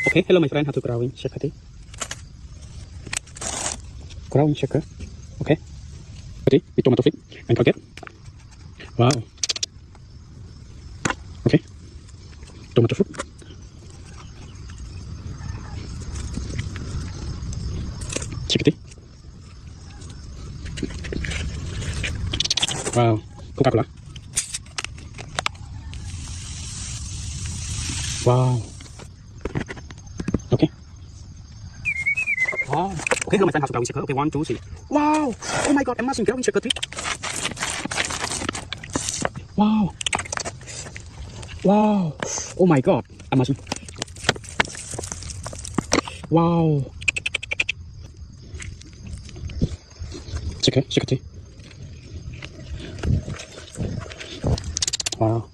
Okay, hello my friend, how to growing checker tea. Growing checker. Okay. Ready with tomato flip and forget. Wow. Okay. Tomato fruit. Checker tea. Wow. Coca-Cola. Wow. Okay. Wow. Okay, hello my friend, how's growing checker? Okay, 1, 2, 3. Wow. Oh my god, amazing growing checker tree. Wow. Wow. Oh my god, amazing. Wow. Checker tea. Wow.